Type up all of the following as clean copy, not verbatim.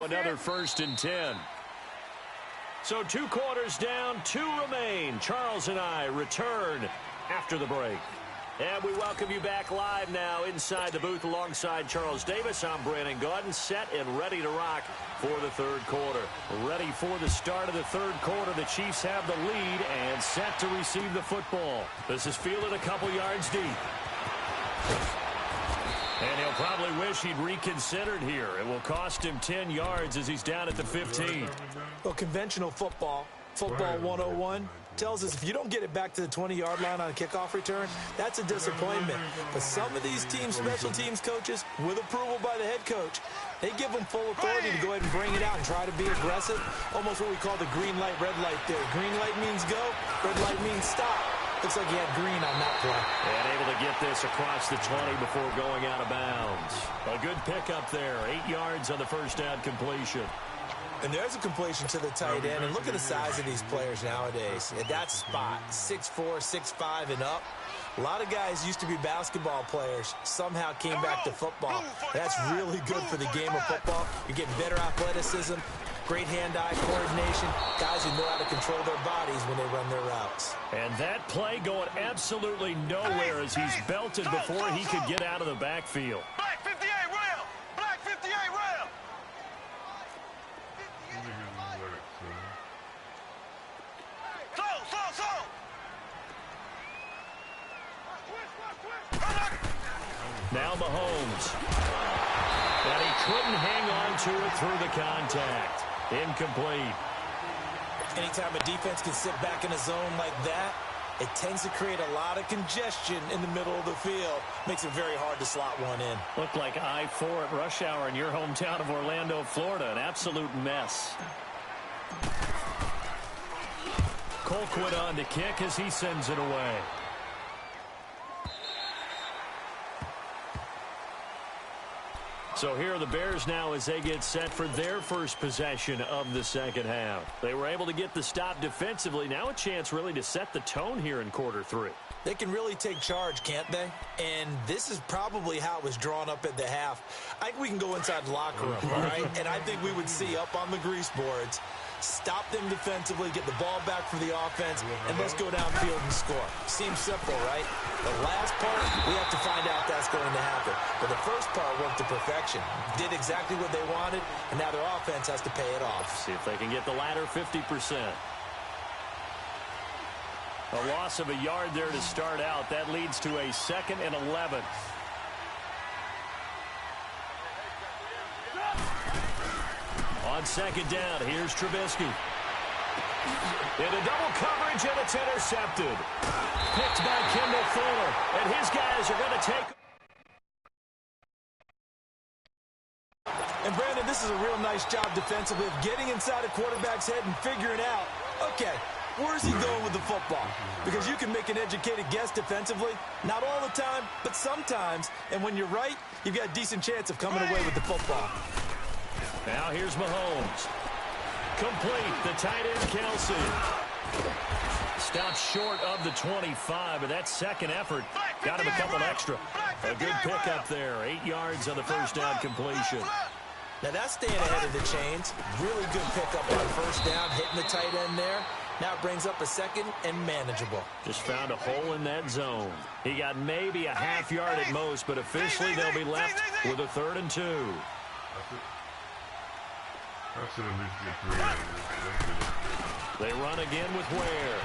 Another 1st and 10. So 2 quarters down, 2 remain. Charles and I return after the break. And we welcome you back live now inside the booth alongside Charles Davis. I'm Brandon Gaudin, set and ready to rock for the 3rd quarter. Ready for the start of the 3rd quarter. The Chiefs have the lead and set to receive the football. This is fielded a couple yards deep. And he'll probably wish he'd reconsidered here. It will cost him 10 yards as he's down at the 15. Well, conventional football 101, tells us if you don't get it back to the 20-yard line on a kickoff return, that's a disappointment. But some of these teams, special teams coaches, with approval by the head coach, they give them full authority to go ahead and bring it out and try to be aggressive. Almost what we call the green light, red light theory. Green light means go, red light means stop. Looks like he had green on that play. And able to get this across the 20 before going out of bounds. A good pickup there. 8 yards on the first down completion. And there's a completion to the tight end. And look at the size of these players nowadays. At that spot, 6'4", 6'5", and up. A lot of guys used to be basketball players, somehow came back to football. That's really good for the game of football. You're getting better athleticism, great hand-eye coordination, guys who know how to control their bodies when they run their routes. And that play going absolutely nowhere as he's belted before he could get out of the backfield. Black 58 rail! Black 58 rail! Slow! Now Mahomes. And he couldn't hang on to it through the contact. Incomplete. Anytime a defense can sit back in a zone like that, it tends to create a lot of congestion in the middle of the field. Makes it very hard to slot one in. Looked like I-4 at rush hour in your hometown of Orlando, Florida. An absolute mess. Colquitt on to kick as he sends it away. So here are the Bears now as they get set for their first possession of the second half. They were able to get the stop defensively. Now a chance really to set the tone here in quarter 3. They can really take charge, can't they? And this is probably how it was drawn up at the half. I think we can go inside the locker room, all right? And I think we would see up on the grease boards, stop them defensively, get the ball back for the offense, and let's go downfield and score. Seems simple, right? The last part, we have to find out that's going to happen. But the first part worked to perfection. Did exactly what they wanted, and now their offense has to pay it off. See if they can get the latter 50%. A loss of a yard there to start out. That leads to a 2nd and 11. On second down, here's Trubisky. Into double coverage, and it's intercepted. Picked by Kendall Fuller, and his guys are going to take. And Brandon, this is a real nice job defensively of getting inside a quarterback's head and figuring out, okay, where's he going with the football? Because you can make an educated guess defensively. Not all the time, but sometimes. And when you're right, you've got a decent chance of coming away with the football. Now here's Mahomes. Complete, the tight end Kelsey. Stopped short of the 25, but that second effort got him a couple extra. A good pickup there, 8 yards on the first down completion. Now that's staying ahead of the chains. Really good pickup on first down, hitting the tight end there. Now it brings up a 2nd and manageable. Just found a hole in that zone. He got maybe a half yard at most, but officially they'll be left with a 3rd and 2. They run again with Ware.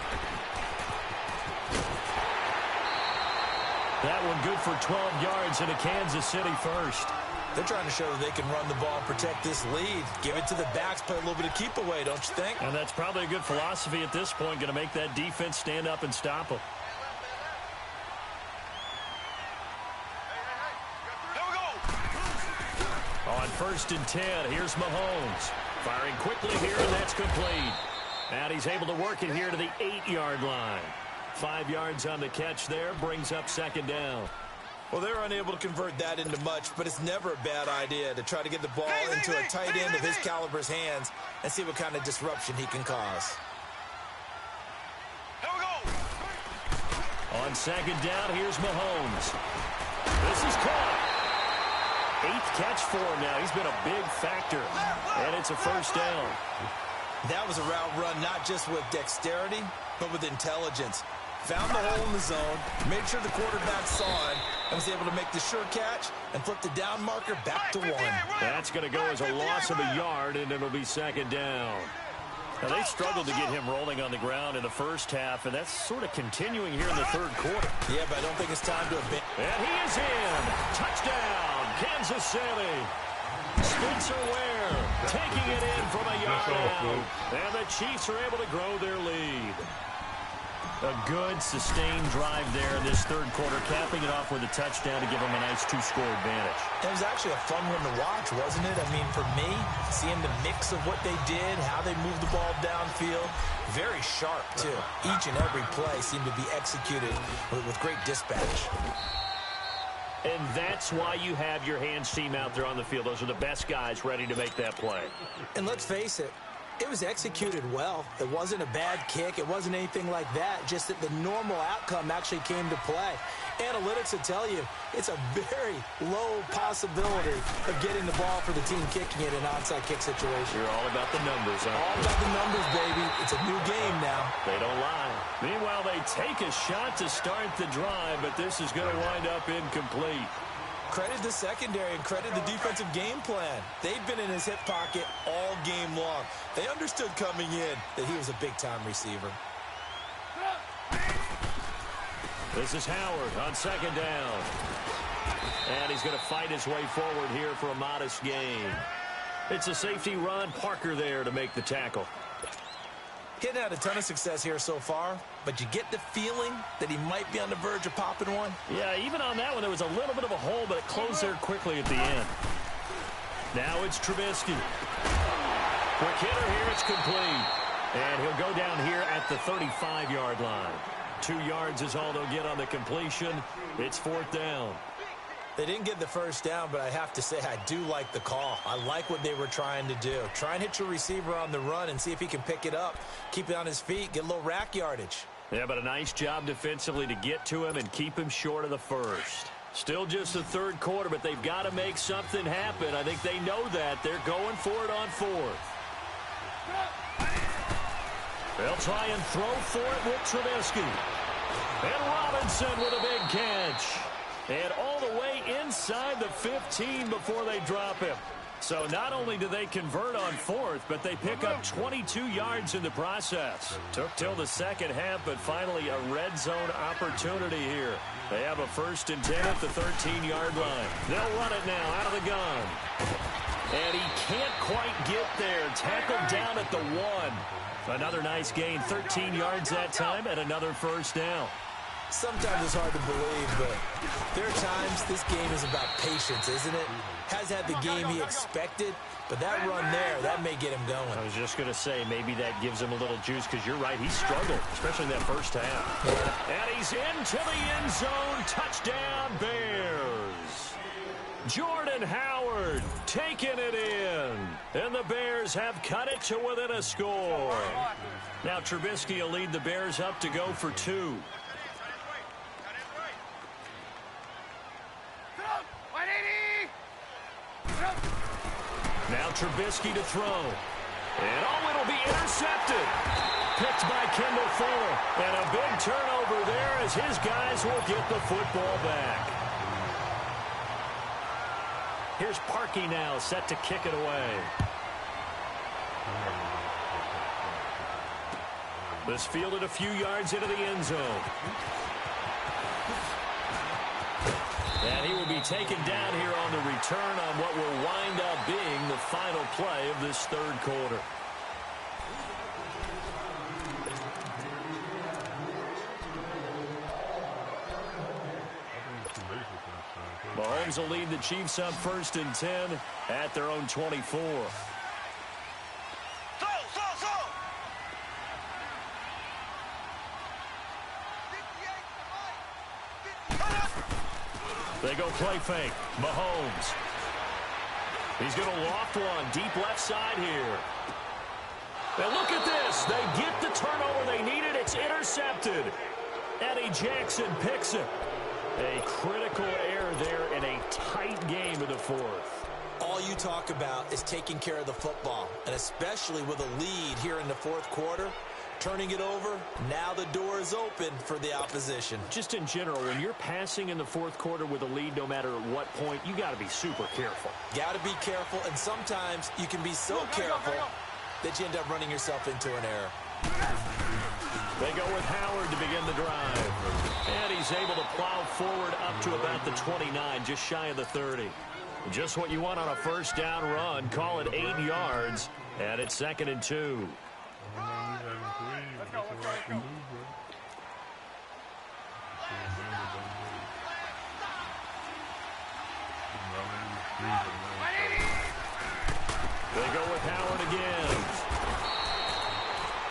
That one good for 12 yards and a Kansas City first. They're trying to show that they can run the ball and protect this lead. Give it to the backs, play a little bit of keep away, don't you think? And that's probably a good philosophy at this point, going to make that defense stand up and stop them. On 1st and 10, here's Mahomes. Firing quickly here, and that's complete. And he's able to work it here to the 8-yard line. 5 yards on the catch there, brings up 2nd down. Well, they're unable to convert that into much, but it's never a bad idea to try to get the ball into a tight end of his caliber's hands and see what kind of disruption he can cause. On 2nd down, here's Mahomes. This is caught. 8th catch for him now. He's been a big factor, and it's a first down. That was a route run not just with dexterity, but with intelligence. Found the hole in the zone, made sure the quarterback saw it, and was able to make the sure catch and flip the down marker back to 1. That's going to go as a loss of a yard, and it'll be second down. Now, they struggled to get him rolling on the ground in the first half, and that's sort of continuing here in the third quarter. Yeah, but I don't think it's time to abandon. And he is in. Touchdown, Kansas City. Spencer Ware taking it in from a yard out. And the Chiefs are able to grow their lead. A good, sustained drive there in this third quarter, capping it off with a touchdown to give them a nice 2-score advantage. It was actually a fun one to watch, wasn't it? I mean, for me, seeing the mix of what they did, how they moved the ball downfield, very sharp, too. Each and every play seemed to be executed with great dispatch. And that's why you have your hands team out there on the field. Those are the best guys ready to make that play. And let's face it, it was executed well. It wasn't a bad kick. It wasn't anything like that. Just that the normal outcome actually came to play. Analytics will tell you it's a very low possibility of getting the ball for the team kicking it in an onside kick situation. You're all about the numbers, huh? All about the numbers, baby. It's a new game now. They don't lie. Meanwhile, they take a shot to start the drive, but this is going to wind up incomplete. Credit the secondary and credit the defensive game plan. They've been in his hip pocket all game long. They understood coming in that he was a big-time receiver. This is Howard on second down. And he's going to fight his way forward here for a modest gain. It's a safety run. Parker there to make the tackle. Hitting had a ton of success here so far, but you get the feeling that he might be on the verge of popping one. Yeah, even on that one, there was a little bit of a hole, but it closed there quickly at the end. Now it's Trubisky. Quick hitter here, it's complete. And he'll go down here at the 35-yard line. 2 yards is all they'll get on the completion. It's 4th down. They didn't get the first down, but I have to say I do like the call. I like what they were trying to do. Try and hit your receiver on the run and see if he can pick it up. Keep it on his feet, get a little rack yardage. Yeah, but a nice job defensively to get to him and keep him short of the first. Still just the third quarter, but they've got to make something happen. I think they know that. They're going for it on 4th. They'll try and throw for it with Trubisky. And Robinson with a big catch. And all the way inside the 15 before they drop him. So not only do they convert on 4th, but they pick up 22 yards in the process. Took till the second half, but finally a red zone opportunity here. They have a 1st and 10 at the 13-yard line. They'll run it now out of the gun. And he can't quite get there. Tackled down at the 1. Another nice gain, 13 yards that time, and another first down. Sometimes it's hard to believe, but there are times this game is about patience, isn't it? Has had the game he expected, but that run there, that may get him going. I was just going to say, maybe that gives him a little juice, because you're right, he struggled, especially in that first half. Yeah. And he's into the end zone. Touchdown, Bears. Jordan Howard taking it in. And the Bears have cut it to within a score. Now Trubisky will lead the Bears up to go for 2. Now Trubisky to throw. And it'll be intercepted. Picked by Kendall Fuller. And a big turnover there as his guys will get the football back. Here's Parkey now, set to kick it away. This fielded a few yards into the end zone. And he will be taken down here on the return on what will wind up being the final play of this third quarter. Mahomes will lead the Chiefs up 1st and 10 at their own 24. They go play fake. Mahomes. He's going to loft one deep left side here. And look at this. They get the turnover they needed. It's intercepted. Eddie Jackson picks it. A critical error there in a tight game of the fourth. All you talk about is taking care of the football, and especially with a lead here in the fourth quarter, turning it over, now the door is open for the opposition. Just in general, when you're passing in the fourth quarter with a lead, no matter at what point, you got to be super careful. Got to be careful, and sometimes you can be so careful that you end up running yourself into an error. They go with Howard to begin the drive. And he's able to plow forward up to about the 29, just shy of the 30. Just what you want on a first down run. Call it 8 yards, and it's 2nd and 2. They go with Howard again.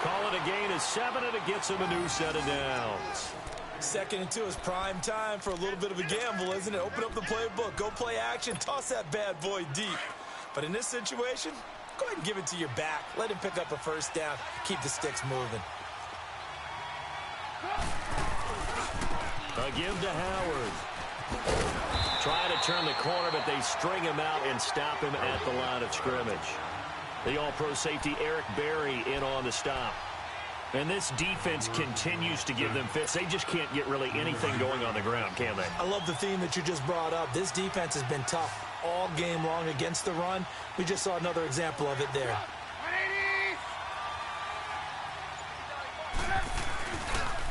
Call it a gain of 7, and it gets him a new set of downs. 2nd and 2 is prime time for a little bit of a gamble, isn't it? Open up the playbook, go play action, toss that bad boy deep. But in this situation, go ahead and give it to your back. Let him pick up a first down. Keep the sticks moving. A give to Howard. Try to turn the corner, but they string him out and stop him at the line of scrimmage. The all-pro safety Eric Berry in on the stop. And this defense continues to give them fits. They just can't get really anything going on the ground, can they? I love the theme that you just brought up. This defense has been tough all game long against the run. We just saw another example of it there.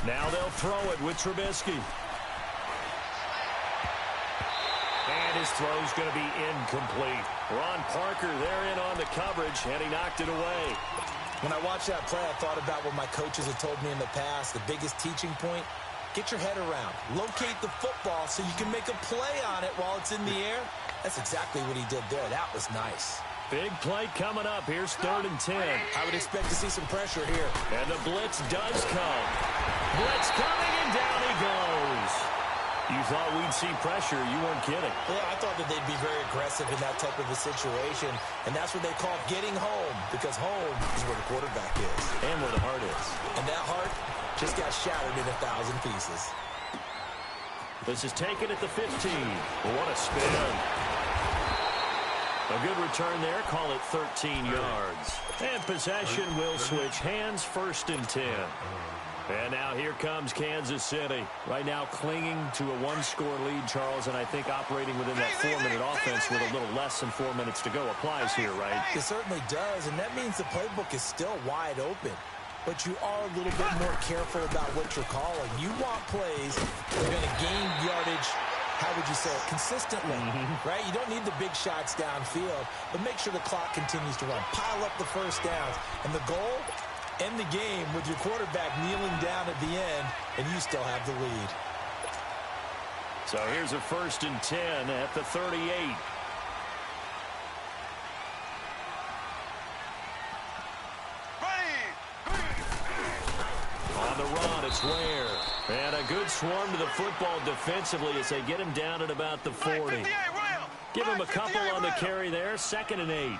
Now they'll throw it with Trubisky. And his throw's going to be incomplete. Ron Parker there in on the coverage, and he knocked it away. When I watched that play, I thought about what my coaches had told me in the past. The biggest teaching point, get your head around. Locate the football so you can make a play on it while it's in the air. That's exactly what he did there. That was nice. Big play coming up. Here's 3rd and 10. I would expect to see some pressure here. And the blitz does come. Blitz coming, and down he goes. You thought we'd see pressure. You weren't kidding. Yeah, I thought that they'd be very aggressive in that type of a situation, and that's what they call getting home, because home is where the quarterback is. And where the heart is. And that heart just got shattered in 1,000 pieces. This is taken at the 15. What a spin. A good return there. Call it 13 yards. And possession will switch hands, 1st and 10. And now here comes Kansas City. Right now clinging to a 1-score lead, Charles, and I think operating within that 4-minute offense with a little less than 4 minutes to go applies here, right? It certainly does, and that means the playbook is still wide open. But you are a little bit more careful about what you're calling. You want plays that are going to gain yardage, how would you say it, consistently, right? You don't need the big shots downfield, but make sure the clock continues to run. Pile up the first downs. And the goal, end the game with your quarterback kneeling down at the end, and you still have the lead. So here's a 1st and 10 at the 38. On the run, it's Ware. And a good swarm to the football defensively as they get him down at about the 40. Give him a couple on the carry there, 2nd and 8.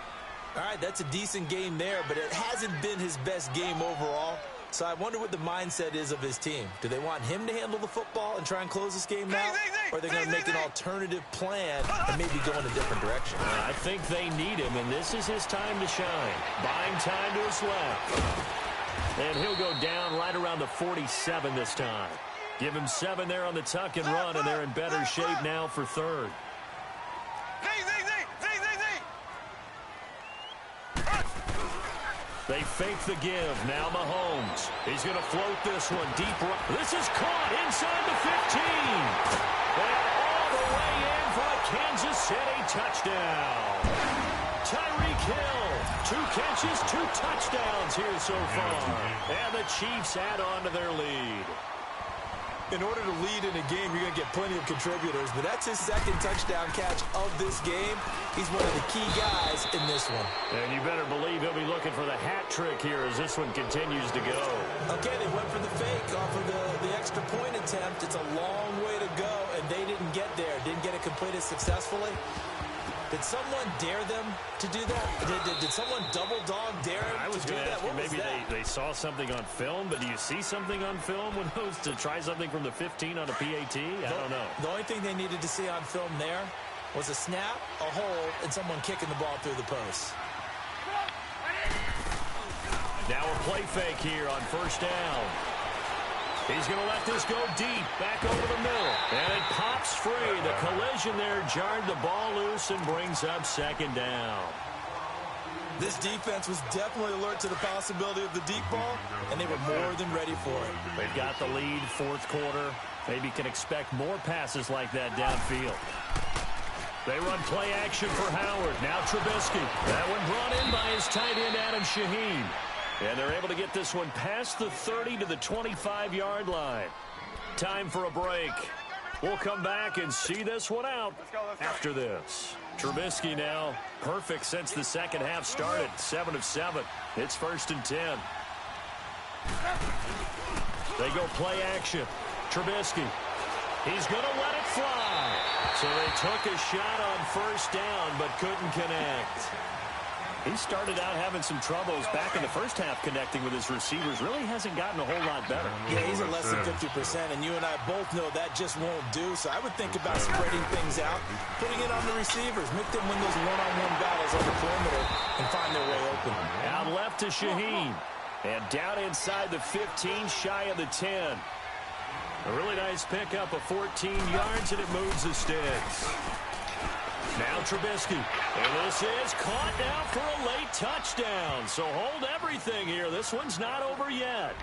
All right, that's a decent game there, but it hasn't been his best game overall. So I wonder what the mindset is of his team. Do they want him to handle the football and try and close this game out? Or are they going to make an alternative plan and maybe go in a different direction? I think they need him, and this is his time to shine. Buying time to his left. And he'll go down right around the 47 this time. Give him 7 there on the tuck and run, and they're in better shape now for 3rd. They fake the give. Now Mahomes. He's going to float this one deep. This is caught inside the 15. And all the way in for a Kansas City touchdown. Tyreek Hill. 2 catches, 2 touchdowns here so far. And the Chiefs add on to their lead. In order to lead in a game, you're going to get plenty of contributors, but that's his 2nd touchdown catch of this game. He's one of the key guys in this one. And you better believe he'll be looking for the hat trick here as this one continues to go. Okay, they went for the fake off of the extra point attempt. It's a long way to go, and they didn't get there. Didn't get it completed successfully. Did someone dare them to do that? Did someone double dog dare him to do that? What was that? Maybe they saw something on film, but do you see something on film when those to try something from the 15 on a PAT? I don't know. The only thing they needed to see on film there was a snap, a hole, and someone kicking the ball through the post. Now a play fake here on first down. He's going to let this go deep, back over the middle. And it pops free. The collision there jarred the ball loose and brings up second down. This defense was definitely alert to the possibility of the deep ball, and they were more than ready for it. They've got the lead, fourth quarter. Maybe can expect more passes like that downfield. They run play action for Howard. Now Trubisky. That one brought in by his tight end, Adam Shaheen. And they're able to get this one past the 30 to the 25-yard line. Time for a break. We'll come back and see this one out after this. Trubisky now perfect since the second half started. 7 of 7. It's 1st and 10. They go play action. Trubisky. He's going to let it fly. So they took a shot on first down but couldn't connect. He started out having some troubles back in the first half connecting with his receivers. Really hasn't gotten a whole lot better. Yeah, he's at less than 50%, and you and I both know that just won't do. So I would think about spreading things out, putting it on the receivers, make them win those one-on-one battles on the perimeter and find their way open. Out left to Shaheen. And down inside the 15, shy of the 10. A really nice pickup of 14 yards, and it moves the sticks. Now Trubisky, and this is caught now for a late touchdown. So hold everything here. This one's not over yet.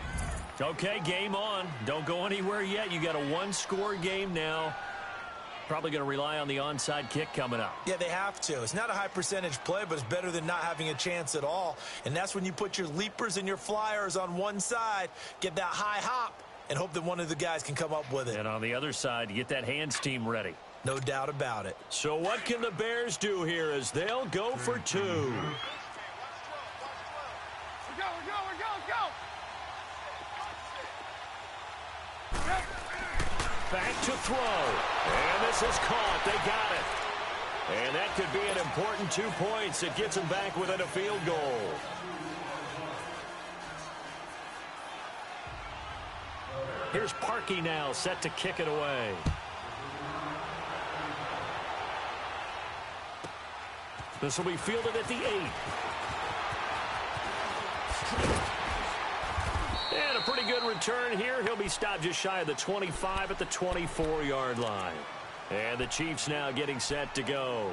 Okay, game on. Don't go anywhere yet. You got a one-score game now. Probably going to rely on the onside kick coming up. Yeah, they have to. It's not a high percentage play, but it's better than not having a chance at all. And that's when you put your leapers and your flyers on one side, get that high hop, and hope that one of the guys can come up with it. And on the other side, get that hands team ready. No doubt about it. So what can the Bears do here as they'll go for 2? Go! Back to throw. And this is caught. They got it. And that could be an important 2 points. It gets them back within a field goal. Here's Parkey now set to kick it away. This will be fielded at the 8. And a pretty good return here. He'll be stopped just shy of the 25 at the 24-yard line. And the Chiefs now getting set to go.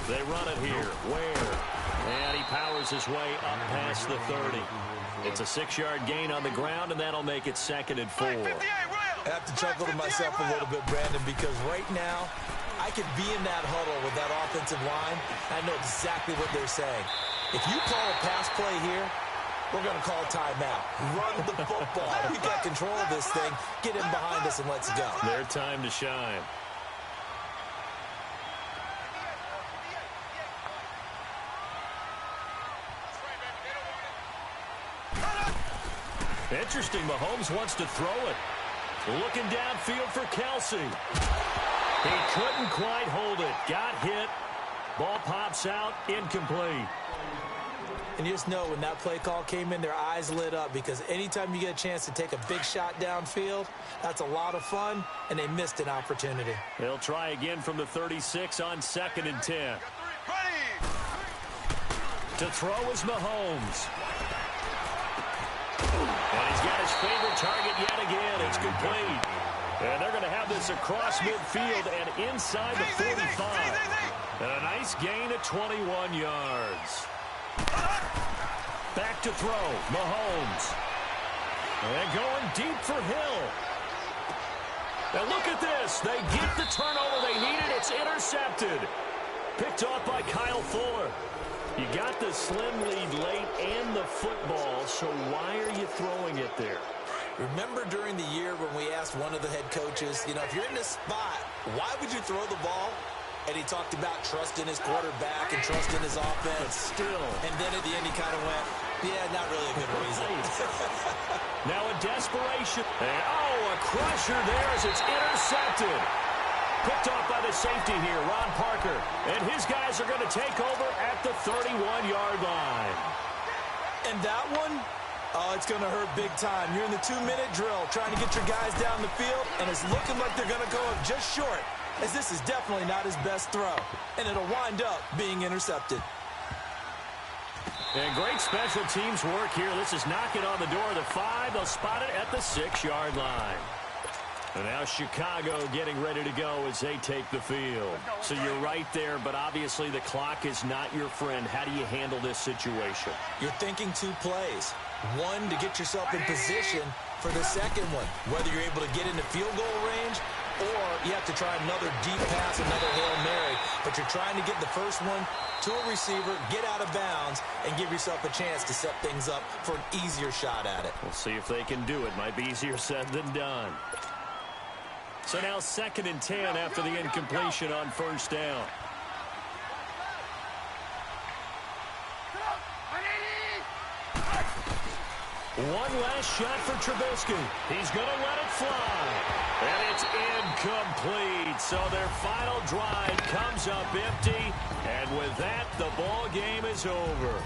They run it here. Ware. And he powers his way up past the 30. It's a 6-yard gain on the ground, and that'll make it 2nd and 4. I have to chuckle to myself a little bit, Brandon, because right now I could be in that huddle with that offensive line. I know exactly what they're saying. If you call a pass play here, we're going to call a timeout. Run the football. We've got control of this thing. Get in behind us and let's go. Their time to shine. Interesting, Mahomes wants to throw it. Looking downfield for Kelsey. He couldn't quite hold it. Got hit. Ball pops out. Incomplete. And you just know when that play call came in, their eyes lit up because anytime you get a chance to take a big shot downfield, that's a lot of fun, and they missed an opportunity. They'll try again from the 36 on 2nd and 10. To throw is Mahomes. And he's got his favorite target yet again. It's complete. And they're going to have this across midfield and inside the 45. And a nice gain of 21 yards. Back to throw. Mahomes. And going deep for Hill. And look at this. They get the turnover they needed. It's intercepted. Picked off by Kyle Fuller. You got the slim lead late and the football, so why are you throwing it there? Remember during the year when we asked one of the head coaches, you know, if you're in this spot, why would you throw the ball? And he talked about trusting his quarterback and trusting his offense. But still. And then at the end he kind of went, yeah, not really a good reason. Now a desperation. And, oh, a a crusher there as it's intercepted. Picked off by the safety here, Ron Parker. And his guys are going to take over at the 31-yard line. And that one, it's going to hurt big time. You're in the 2-minute drill trying to get your guys down the field, and it's looking like they're going to go up just short, as this is definitely not his best throw. And it'll wind up being intercepted. And great special teams work here. This is knocking on the door of the 5. They'll spot it at the 6-yard line. And now Chicago getting ready to go as they take the field. So you're right there, but obviously the clock is not your friend. How do you handle this situation? You're thinking 2 plays. One, to get yourself in position for the second one, whether you're able to get into field goal range or you have to try another deep pass, another Hail Mary. But you're trying to get the first one to a receiver, get out of bounds, and give yourself a chance to set things up for an easier shot at it. We'll see if they can do it. Might be easier said than done. So now 2nd and 10 after the incompletion on 1st down. One last shot for Trubisky. He's going to let it fly. And it's incomplete. So their final drive comes up empty. And with that, the ball game is over.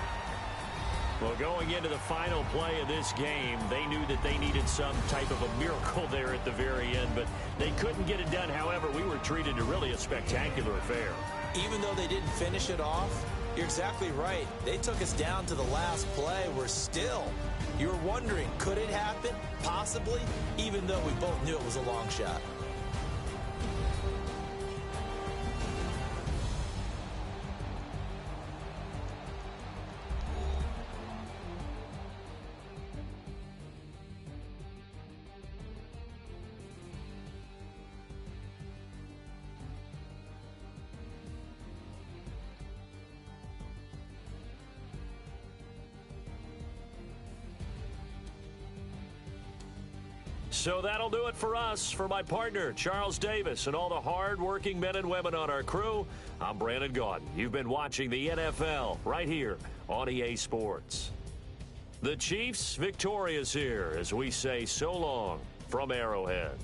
Well, going into the final play of this game, they knew that they needed some type of a miracle there at the very end, but they couldn't get it done. However, we were treated to really a spectacular affair. Even though they didn't finish it off, you're exactly right. They took us down to the last play. We're still, you were wondering, could it happen? Possibly, even though we both knew it was a long shot. So that'll do it for us. For my partner, Charles Davis, and all the hard-working men and women on our crew, I'm Brandon Gaudin. You've been watching the NFL right here on EA Sports. The Chiefs victorious here as we say so long from Arrowhead.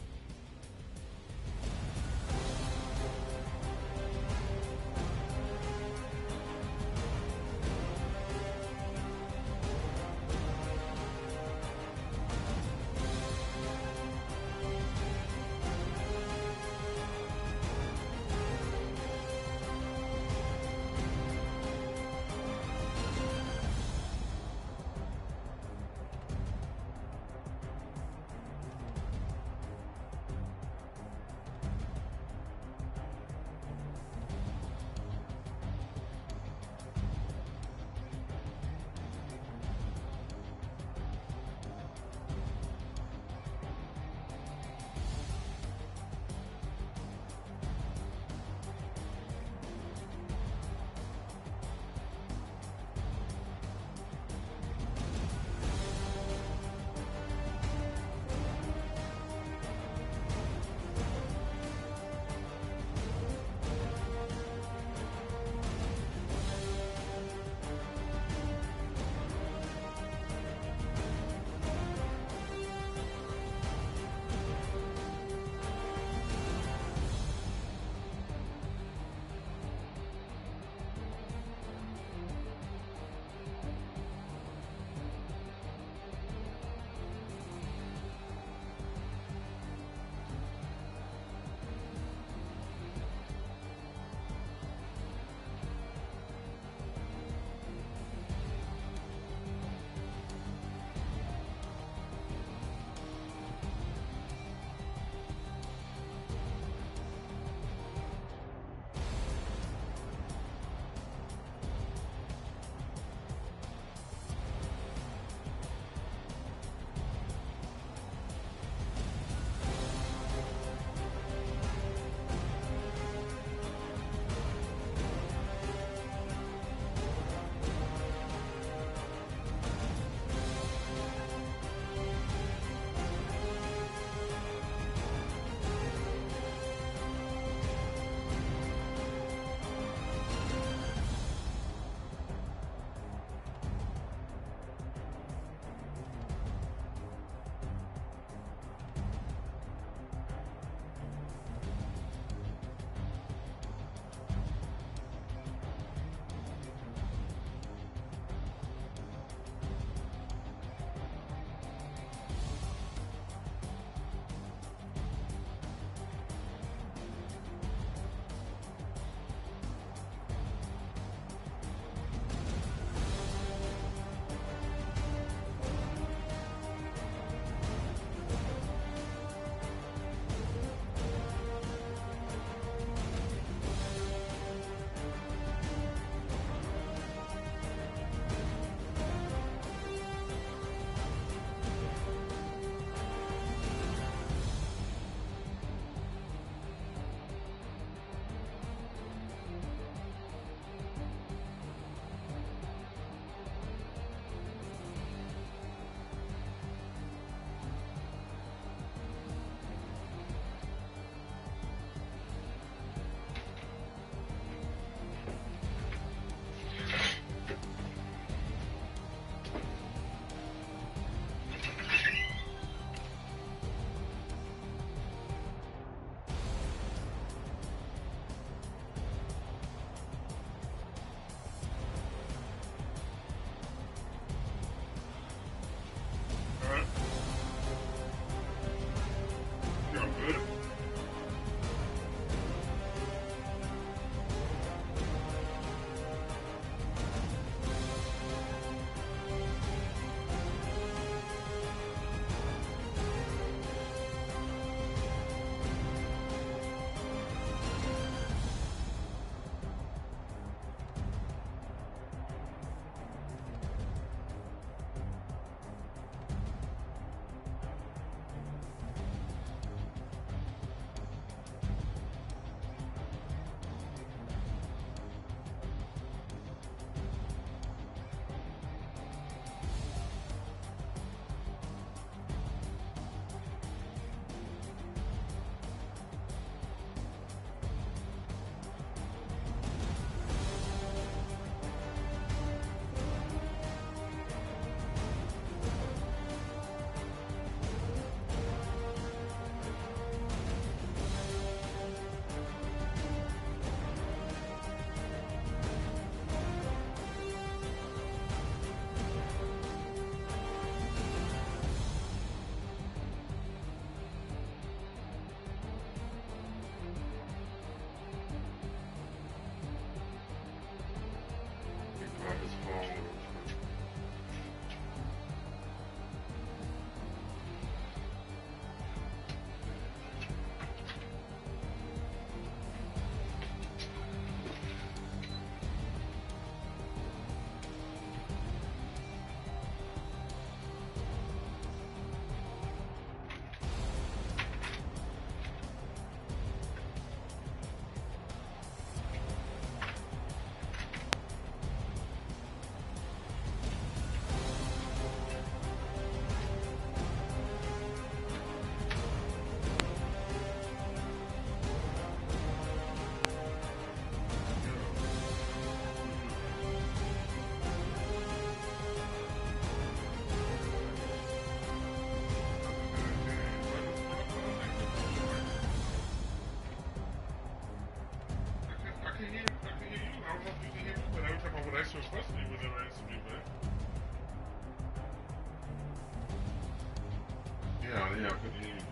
yeah, I couldn't hear you.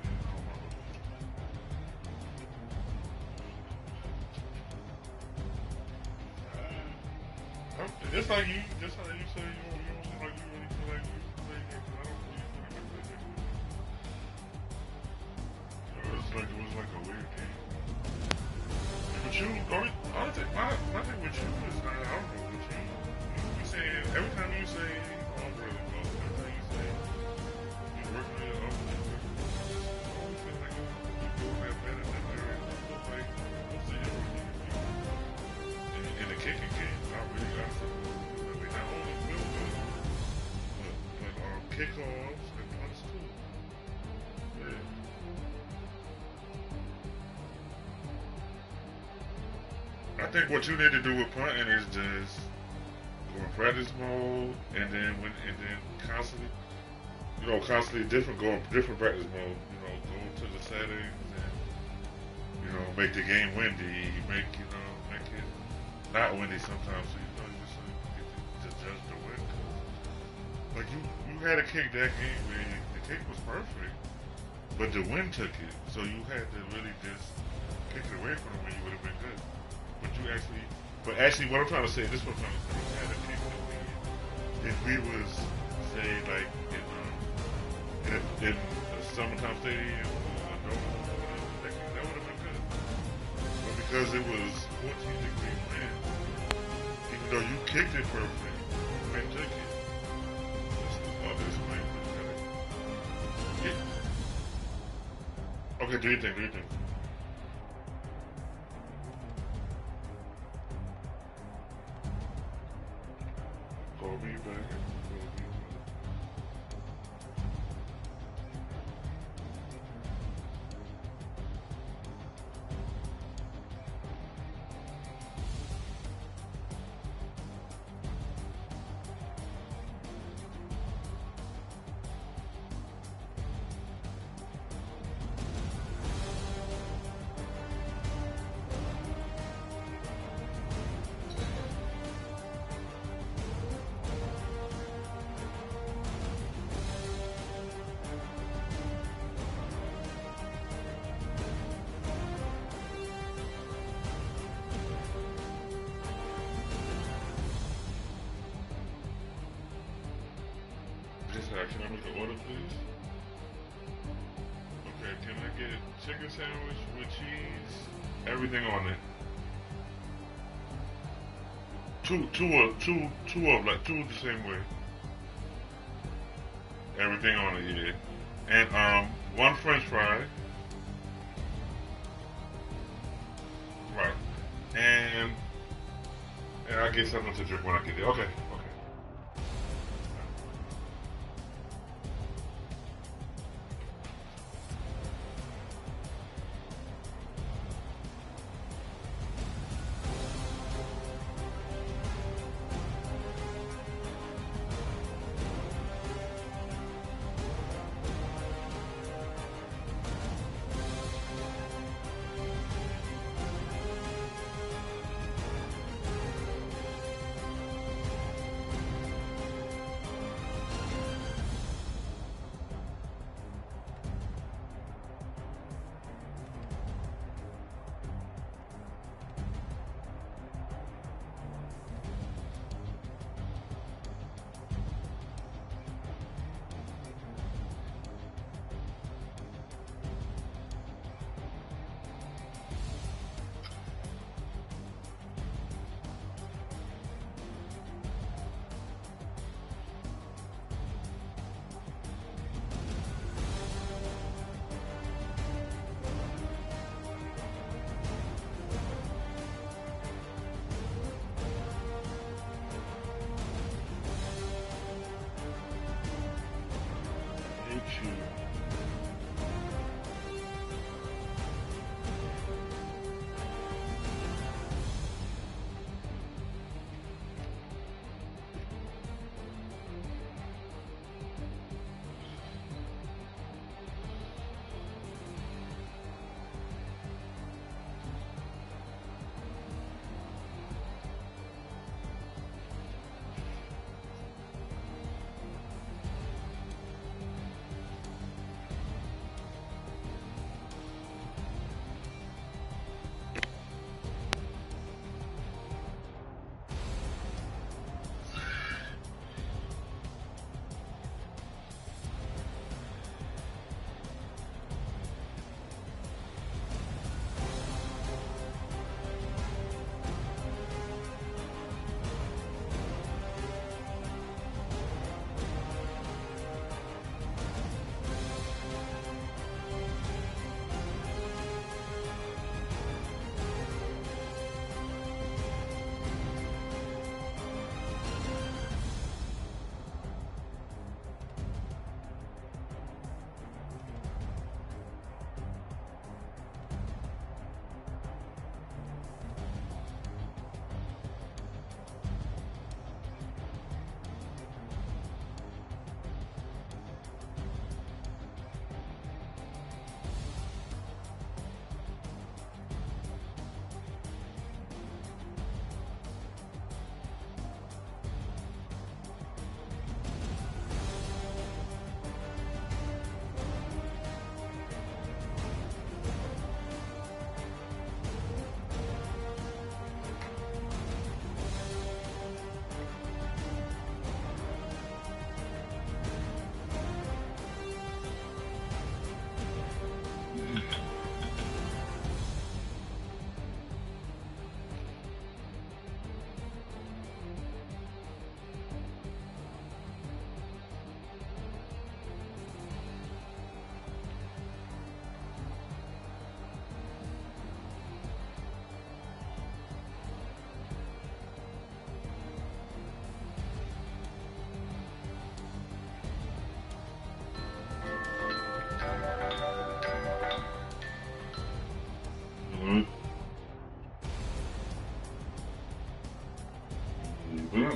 Just like you, just how you say you don't seem like you really feel like you play games. I don't really feel like I play games. It was like a weird game. But you, only thing, my thing with you is I don't know with you. You say every time you say, oh, I'm really well, every time you say you work on your own, I always feel like you're doing that better than there. Look like most of your in the kicking game. I really got to. I mean, not only field goals, but kickoffs and punts too. Yeah. I think what you need to do with punting is just go in practice mode, and then constantly, constantly different, go in different practice mode. Go to the settings and make the game windy, make it not windy sometimes, so you just get to judge the win. Like you had to kick that game where the kick was perfect, but the wind took it, so you had to really just kick it away from him when you would have been good. But actually, what I'm trying to say, this is what I'm trying to say, you had to kick the win. If we was, say, like in a summertime stadium or a dome or whatever, that would have been good. But because it was 14-degree wind, even though you kicked it perfect, wind took it. I'll explain for the minute. Yeah. Okay, do your thing. Call me back. Can I make an order, please? Okay, can I get a chicken sandwich with cheese? Everything on it. Two the same way. Everything on it, yeah. And one French fry. Right. And I get something to drink when I get there. Okay.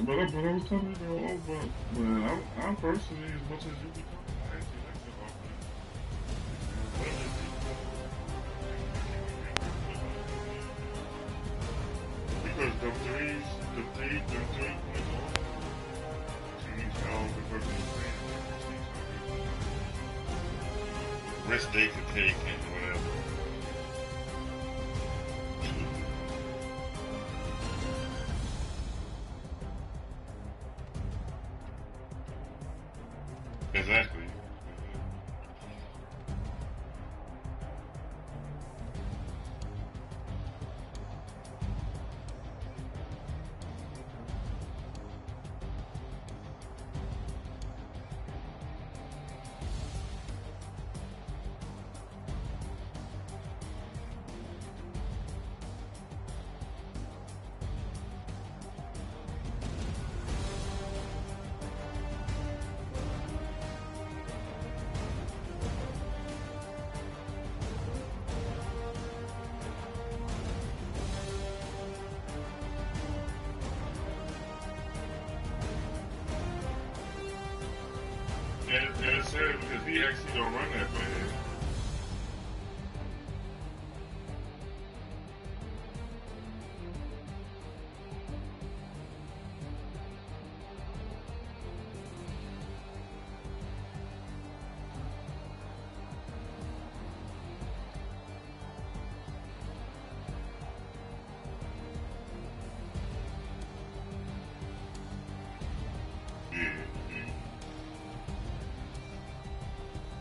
but I was telling you, but I'm personally, as much as you become, I actually like the offense. Because the three points off change how the person is playing. Risk they could take and whatever. Exactly. And it's sad because he actually don't run that bad.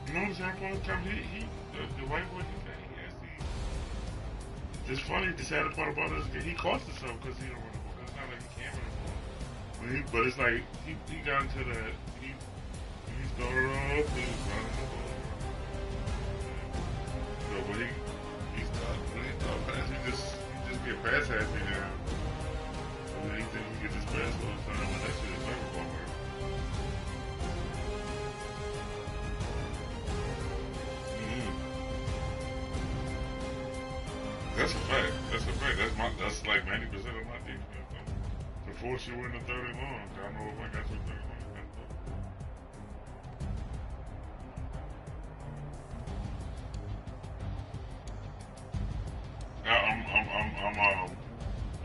You know what I'm saying? Time the white boy, it's funny. The sad part about it is he cost himself because he don't run the ball. It's not like he can't run the ball. But it's like he got into that. He started off. He was running the ball. So when he stopped pass, he just get pass happy now. So then he think he get this pass all the time, and that shit is never gonna work. That's a fact. That's like 90% of my defense. To force you in the 30 long. I know if I got you 30 long.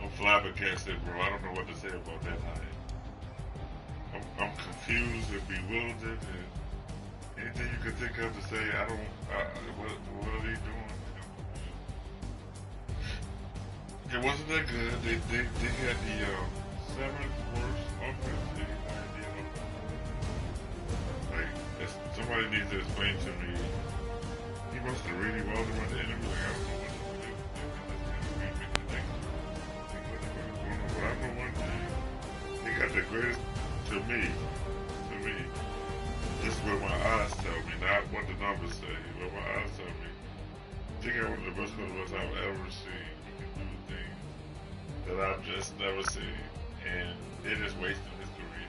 I'm flabbergasted, bro. I don't know what to say about that night. I'm confused and bewildered and anything you could think of to say. What are they doing? It wasn't that good. They had the seventh worst offense they had. Like, somebody needs to explain to me. He must have really well to run the enemy. Like, I don't know what to do. But I know one thing. They got the greatest, to me. This is what my eyes tell me, not what the numbers say. What my eyes tell me. They got one of the best quarterbacks I've ever seen. That I've just never seen, and it is wasting his career.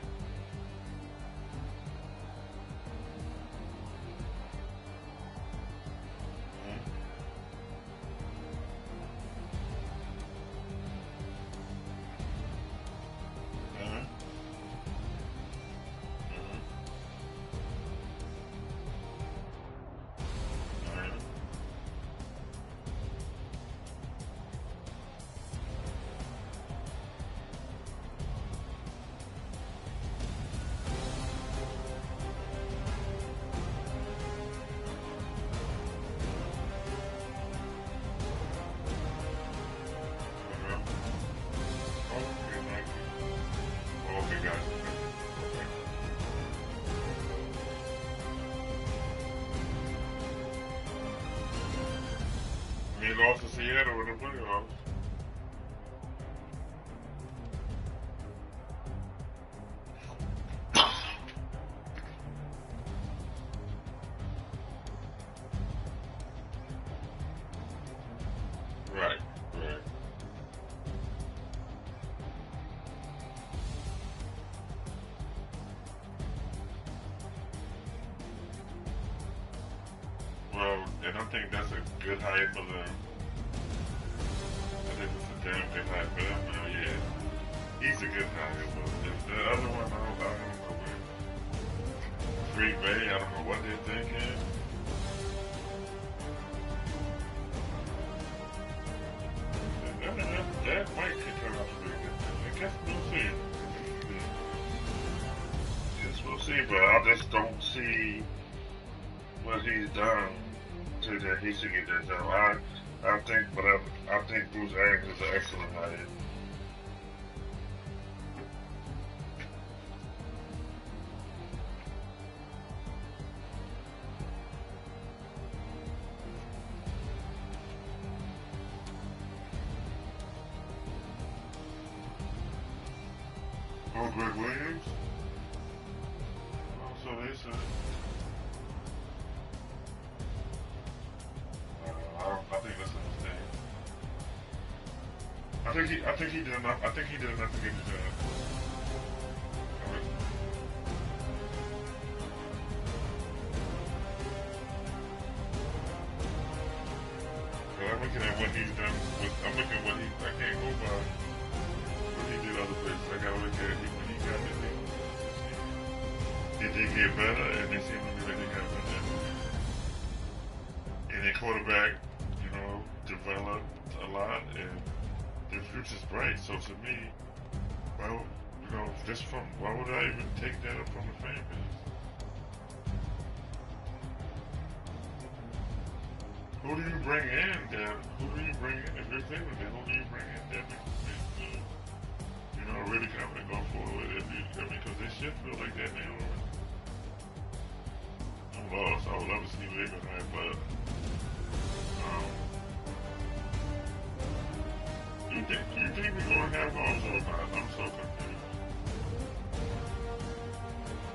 He lost to Seattle in the playoffs. Right. Well, and I think that's a good hire for them. I think it's a damn good hire for them now, yeah. He's a good hire, but if the other one, I don't know. Green Bay, I don't know what they're thinking. That might could turn out to be a good thing. I guess we'll see. Yes, we'll see, but I just don't see what he's done to that he should get that job. I think Bruce Arians is an excellent hire. Oh, Greg Williams? Oh, so they said. I think that's a mistake. I think he did enough. I think he did enough to get the job. I'm looking at what he's done. I'm looking at what he. I can't go by what he did other places. I gotta look at it when he got it. Did they get better? And they seem to be like they got better. And their quarterback, developed a lot, and their future's bright. So to me, well, why would I even take that up from the fan base? Who do you bring in, Dan? Who do you bring in? If you're Cleveland, then who do you bring in that really confident going forward? Because they should feel like that now. I'm lost. I would love to see what they're gonna have, but you think we're gonna have Mahomes or not? I'm so confused.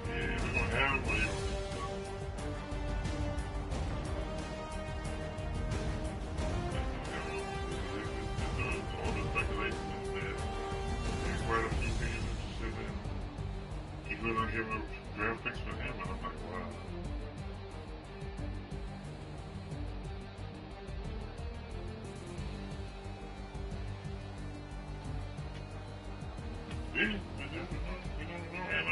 Yeah, we're gonna have him or you. All the speculation is that there's quite a few teams interested in he's gonna give him draft picks for him, and I'm like, wow. We don't know. And